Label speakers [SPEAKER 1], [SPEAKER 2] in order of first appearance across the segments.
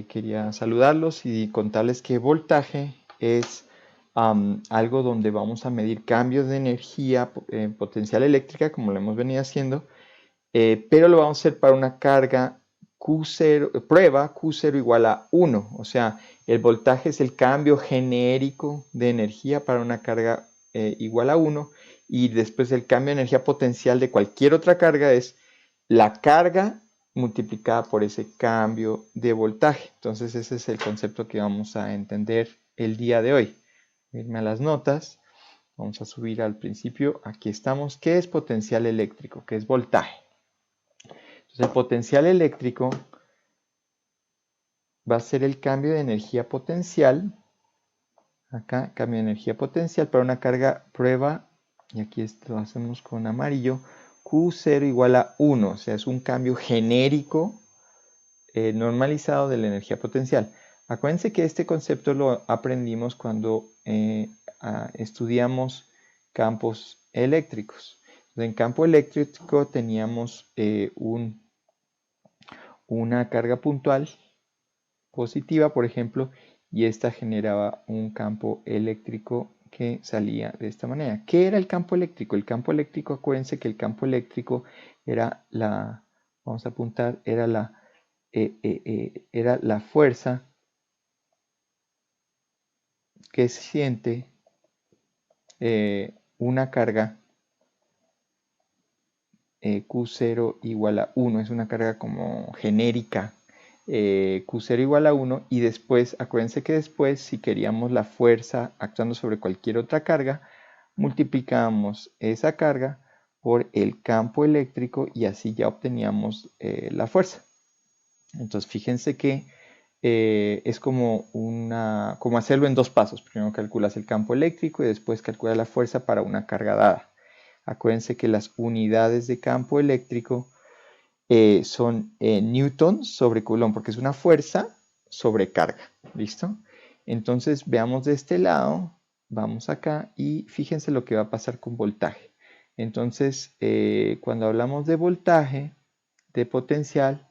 [SPEAKER 1] quería saludarlos y contarles que voltaje es algo donde vamos a medir cambios de energía potencial eléctrica, como lo hemos venido haciendo, pero lo vamos a hacer para una carga Q0, prueba Q0 igual a 1. O sea, el voltaje es el cambio genérico de energía para una carga igual a 1. Y después el cambio de energía potencial de cualquier otra carga es la carga multiplicada por ese cambio de voltaje. Entonces ese es el concepto que vamos a entender el día de hoy. Irme a las notas. Vamos a subir al principio. Aquí estamos. ¿Qué es potencial eléctrico? ¿Qué es voltaje? Entonces el potencial eléctrico va a ser el cambio de energía potencial. Acá, cambio de energía potencial para una carga prueba. Y aquí esto lo hacemos con amarillo. Q0 igual a 1. O sea, es un cambio genérico normalizado de la energía potencial. Acuérdense que este concepto lo aprendimos cuando estudiamos campos eléctricos. En campo eléctrico teníamos una carga puntual positiva, por ejemplo, y esta generaba un campo eléctrico que salía de esta manera. ¿Qué era el campo eléctrico? El campo eléctrico, acuérdense que el campo eléctrico era vamos a apuntar, era la fuerza que siente una carga Q0 igual a 1, es una carga como genérica, Q0 igual a 1, y después, acuérdense que después, si queríamos la fuerza actuando sobre cualquier otra carga, multiplicábamos esa carga por el campo eléctrico y así ya obteníamos la fuerza. Entonces fíjense que es como hacerlo en dos pasos. Primero calculas el campo eléctrico y después calculas la fuerza para una carga dada. Acuérdense que las unidades de campo eléctrico son newtons sobre coulomb, porque es una fuerza sobre carga. ¿Listo? Entonces veamos de este lado, vamos acá y fíjense lo que va a pasar con voltaje. Entonces, cuando hablamos de voltaje, de potencial,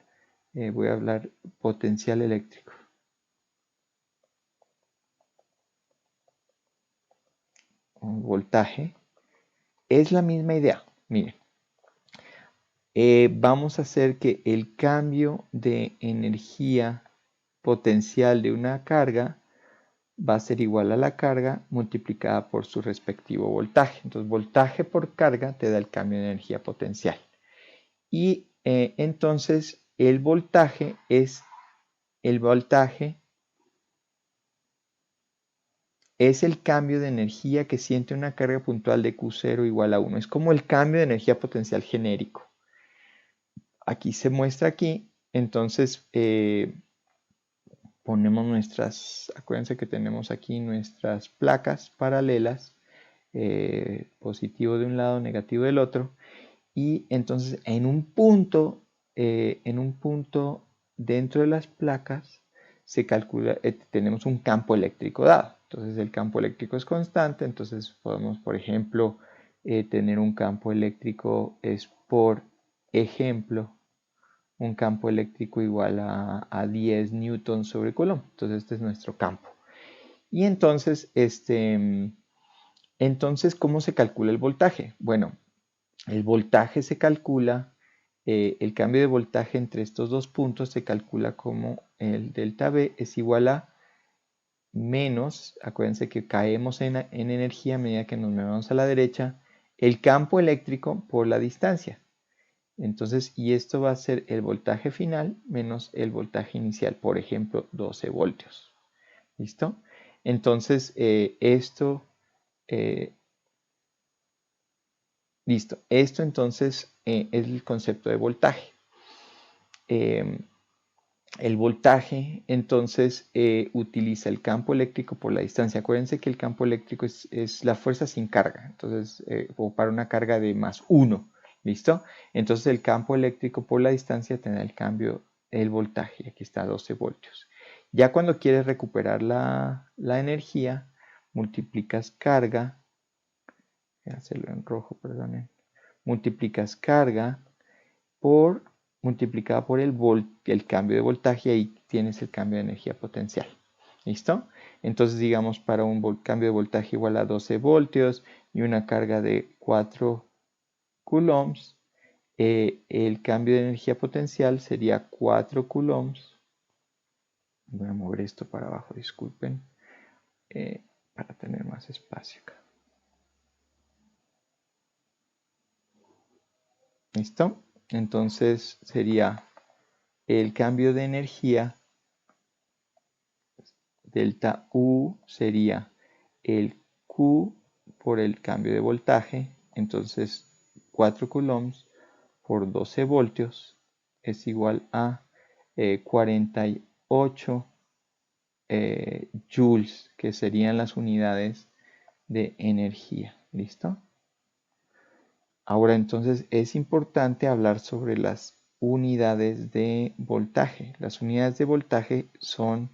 [SPEAKER 1] voy a hablar potencial eléctrico. Voltaje es la misma idea. Miren, vamos a hacer que el cambio de energía potencial de una carga va a ser igual a la carga multiplicada por su respectivo voltaje. Entonces, voltaje por carga te da el cambio de energía potencial. Y entonces el voltaje es el cambio de energía que siente una carga puntual de Q0 igual a 1. Es como el cambio de energía potencial genérico. Aquí se muestra aquí. Entonces ponemos acuérdense que tenemos aquí nuestras placas paralelas, positivo de un lado, negativo del otro. Y entonces en un punto dentro de las placas se calcula, tenemos un campo eléctrico dado. Entonces el campo eléctrico es constante, entonces podemos, por ejemplo, tener un campo eléctrico es, por ejemplo, un campo eléctrico igual a 10 newtons sobre coulomb. Entonces este es nuestro campo. Y entonces, ¿cómo se calcula el voltaje? Bueno, el voltaje se calcula, el cambio de voltaje entre estos dos puntos se calcula como el delta V es igual a menos, acuérdense que caemos en energía a medida que nos movemos a la derecha, el campo eléctrico por la distancia. Entonces, y esto va a ser el voltaje final menos el voltaje inicial, por ejemplo, 12 voltios. ¿Listo? Entonces, listo. Esto entonces es el concepto de voltaje. El voltaje entonces utiliza el campo eléctrico por la distancia. Acuérdense que el campo eléctrico es la fuerza sin carga, entonces, o para una carga de más 1, ¿listo? Entonces el campo eléctrico por la distancia tendrá el voltaje, aquí está 12 voltios. Ya cuando quieres recuperar la energía, multiplicas carga, voy a hacerlo en rojo, perdonen, multiplicas carga por multiplicada por el cambio de voltaje, y ahí tienes el cambio de energía potencial. ¿Listo? Entonces, digamos, para un cambio de voltaje igual a 12 voltios y una carga de 4 coulombs, el cambio de energía potencial sería 4 coulombs. Voy a mover esto para abajo, disculpen, para tener más espacio acá. ¿Listo? Entonces sería el cambio de energía, delta U sería el Q por el cambio de voltaje. Entonces 4 coulombs por 12 voltios es igual a 48 joules, que serían las unidades de energía. ¿Listo? Ahora entonces es importante hablar sobre las unidades de voltaje. Las unidades de voltaje son,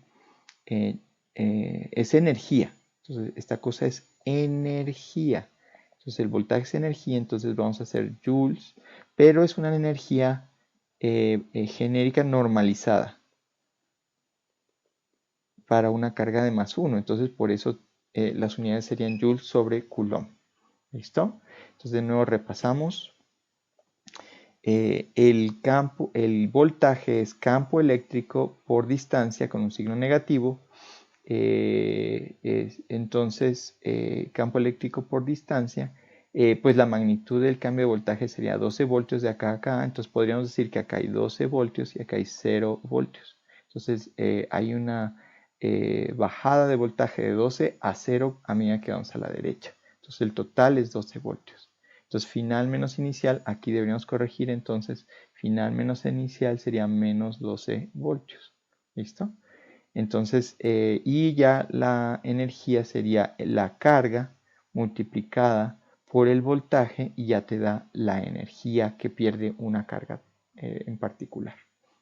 [SPEAKER 1] es energía. Entonces esta cosa es energía. Entonces el voltaje es energía, entonces vamos a hacer joules, pero es una energía genérica normalizada para una carga de +1. Entonces por eso las unidades serían joules sobre coulomb. ¿Listo? Entonces de nuevo repasamos. El voltaje es campo eléctrico por distancia con un signo negativo. Entonces, campo eléctrico por distancia, pues la magnitud del cambio de voltaje sería 12 voltios de acá a acá. Entonces podríamos decir que acá hay 12 voltios y acá hay 0 voltios. Entonces hay una bajada de voltaje de 12 a 0 a medida que vamos a la derecha. Entonces el total es 12 voltios. Entonces final menos inicial, aquí deberíamos corregir, entonces final menos inicial sería menos 12 voltios. ¿Listo? Entonces, y ya la energía sería la carga multiplicada por el voltaje y ya te da la energía que pierde una carga en particular.